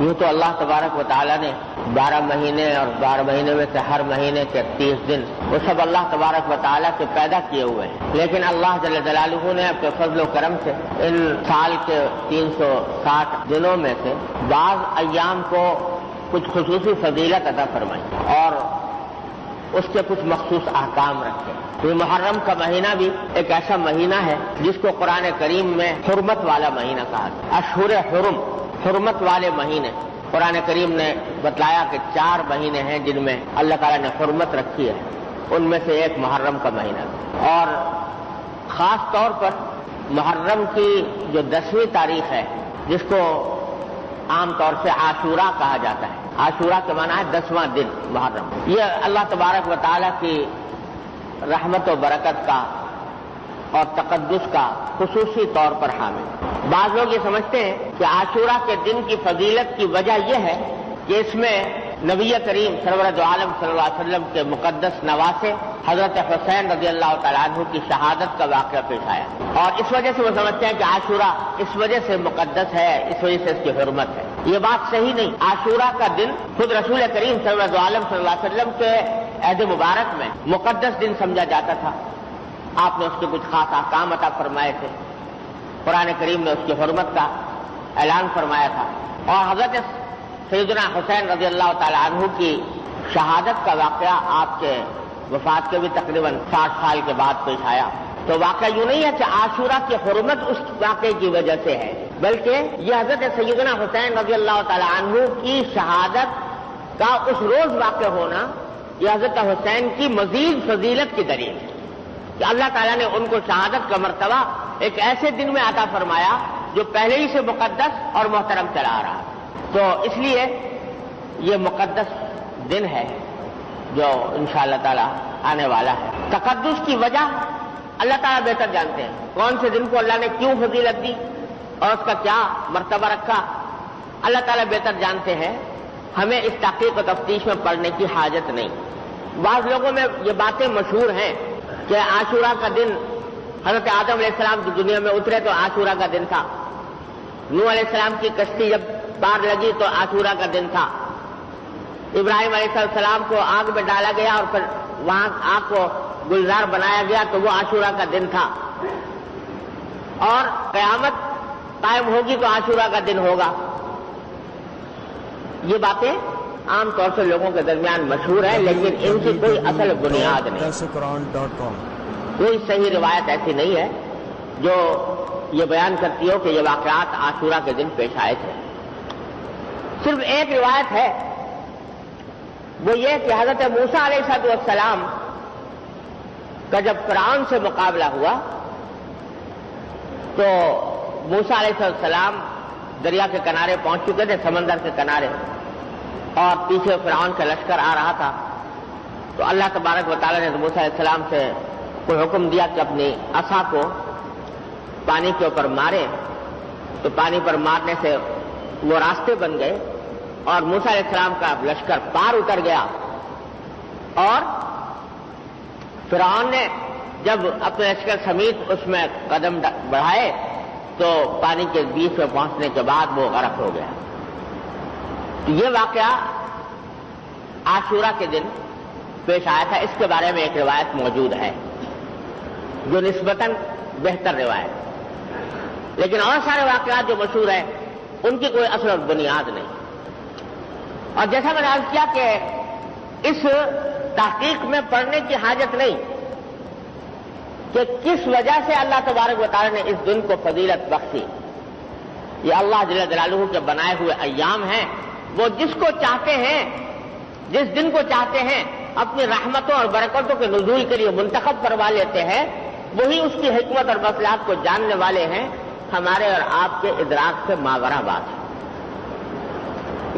یوں تو اللہ تبارک و تعالیٰ نے 12 مہینے اور 12 مہینے میں سے ہر مہینے کے 30 دن وہ سب اللہ تبارک و تعالیٰ کے پیدا کیے ہوئے ہیں، لیکن اللہ جل جلالہ نے اپنے فضل و کرم سے ان سال کے 360 دنوں میں سے بعض ایام کو کچھ خصوصی فضیلت عطا فرمائی اور اس کے کچھ مخصوص احکام رکھے۔ یہ محرم کا مہینہ بھی ایک ایسا مہینہ ہے جس کو قرآن کریم میں حرمت والا مہینہ کہا ہے۔ اشہر حرم، حرمت والے مہینے۔ قرآن کریم نے بتلایا کہ 4 مہینے ہیں جن میں اللہ تعالیٰ نے حرمت رکھی ہے، ان میں سے ایک محرم کا مہینہ، اور خاص طور پر محرم کی جو 10ویں تاریخ ہے جس کو عام طور سے عاشورہ کہا جاتا ہے۔ عاشورہ کے معنی ہے 10واں دن محرم۔ یہ اللہ تبارک و تعالیٰ کی رحمت و برکت کا اور تقدس کا خصوصی طور پر حامل۔ بعض لوگ یہ سمجھتے ہیں کہ عاشورہ کے دن کی فضیلت کی وجہ یہ ہے کہ اس میں نبی کریم سرور دو عالم صلی اللہ علیہ وسلم کے مقدس نواسے حضرت حسین رضی اللہ تعالیٰ عنہ کی شہادت کا واقعہ پیش آیا، اور اس وجہ سے وہ سمجھتے ہیں کہ عاشورہ اس وجہ سے مقدس ہے، اس وجہ سے اس کی حرمت ہے۔ یہ بات صحیح نہیں۔ عاشورہ کا دن خود رسول کریم سرور دو عالم صلی اللہ علیہ وسلم کے عہد مبارک میں مقدس دن سمجھا جاتا تھا۔ آپ نے اس کے کچھ خاص احکام عطا فرمائے تھے، قرآن کریم نے اس کی حرمت کا اعلان فرمایا تھا، اور حضرت سیدنا حسین رضی اللہ تعالیٰ عنہ کی شہادت کا واقعہ آپ کے وفات کے بھی تقریباً 60 سال کے بعد پیش آیا۔ تو واقعہ یوں نہیں ہے کہ عاشورہ کی حرمت اس واقعے کی وجہ سے ہے، بلکہ یہ حضرت سیدنا حسین رضی اللہ تعالیٰ عنہ کی شہادت کا اس روز واقع ہونا یہ حضرت حسین کی مزید فضیلت کی دلیل ہے کہ اللہ تعالیٰ نے ان کو شہادت کا مرتبہ ایک ایسے دن میں عطا فرمایا جو پہلے ہی سے مقدس اور محترم چلا آ رہا۔ تو اس لیے یہ مقدس دن ہے جو انشاءاللہ تعالیٰ آنے والا ہے۔ تقدس کی وجہ اللہ تعالیٰ بہتر جانتے ہیں، کون سے دن کو اللہ نے کیوں فضیلت دی اور اس کا کیا مرتبہ رکھا، اللہ تعالیٰ بہتر جانتے ہیں۔ ہمیں اس تحقیق و تفتیش میں پڑنے کی حاجت نہیں۔ بعض لوگوں میں یہ باتیں مشہور ہیں کہ عاشورہ کا دن حضرت آدم علیہ السلام کی دنیا میں اترے تو عاشورہ کا دن تھا، نوح علیہ السلام کی کشتی جب پار لگی تو عاشورہ کا دن تھا، ابراہیم علیہ السلام کو آگ میں ڈالا گیا اور پھر وہاں آگ کو گلزار بنایا گیا تو وہ عاشورہ کا دن تھا، اور قیامت قائم ہوگی تو عاشورہ کا دن ہوگا۔ یہ باتیں عام طور سے لوگوں کے درمیان مشہور ہیں، لیکن ان کی کوئی اصل بنیاد نہیں۔ کوئی صحیح روایت ایسی نہیں ہے جو یہ بیان کرتی ہو کہ یہ واقعات عاشورہ کے دن پیش آئے تھے۔ صرف ایک روایت ہے، وہ یہ کہ حضرت موسیٰ علیہ السلام کا جب فرعون سے مقابلہ ہوا تو موسیٰ علیہ السلام دریا کے کنارے پہنچ چکے تھے، سمندر کے کنارے، اور پیچھے فرعون کا لشکر آ رہا تھا۔ تو اللہ تبارک و تعالیٰ نے موسیٰ علیہ السلام سے کوئی حکم دیا کہ اپنی عصا کو پانی کے اوپر مارے، تو پانی پر مارنے سے وہ راستے بن گئے اور موسیٰ علیہ السلام کا لشکر پار اتر گیا، اور فرعون نے جب اپنے لشکر سمیت اس میں قدم بڑھائے تو پانی کے بیچ میں پہنچنے کے بعد وہ غرق ہو گیا۔ تو یہ واقعہ عاشورہ کے دن پیش آیا تھا۔ اس کے بارے میں ایک روایت موجود ہے جو نسبتاً بہتر روایت، لیکن اور سارے واقعات جو مشہور ہیں ان کی کوئی اصل اور بنیاد نہیں۔ اور جیسا میں نے عرض کیا کہ اس تحقیق میں پڑھنے کی حاجت نہیں کہ کس وجہ سے اللہ تبارک و تعالیٰ نے اس دن کو فضیلت بخشی۔ یہ اللہ جل جلالہ کے بنائے ہوئے ایام ہیں، وہ جس کو چاہتے ہیں، جس دن کو چاہتے ہیں اپنی رحمتوں اور برکتوں کے نزول کے لیے منتخب کروا لیتے ہیں، وہی اس کی حکمت اور مصلحت کو جاننے والے ہیں۔ ہمارے اور آپ کے ادراک سے ماورا بات ہے،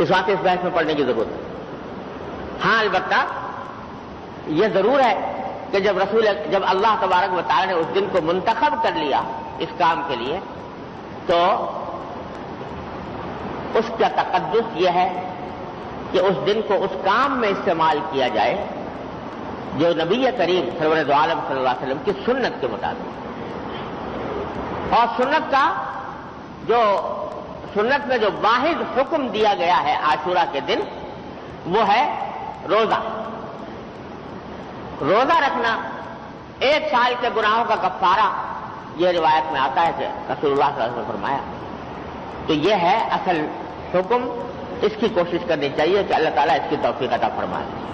اس وقت اس بحث میں پڑھنے کی ضرورت ہے۔ ہاں البتہ یہ ضرور ہے کہ جب اللہ تبارک و تعالی نے اس دن کو منتخب کر لیا اس کام کے لیے، تو اس کا تقدس یہ ہے کہ اس دن کو اس کام میں استعمال کیا جائے جو نبی کریم سرور دو عالم صلی اللہ علیہ وسلم کی سنت کے مطابق، اور سنت کا جو سنت میں جو واحد حکم دیا گیا ہے عاشورہ کے دن وہ ہے روزہ. روزہ رکھنا 1 سال کے گناہوں کا کفارہ، یہ روایت میں آتا ہے کہ رسول اللہ صلی اللہ علیہ وسلم نے فرمایا. تو یہ ہے اصل حکم، اس کی کوشش کرنی چاہیے کہ اللہ تعالیٰ اس کی توفیق عطا فرمائے.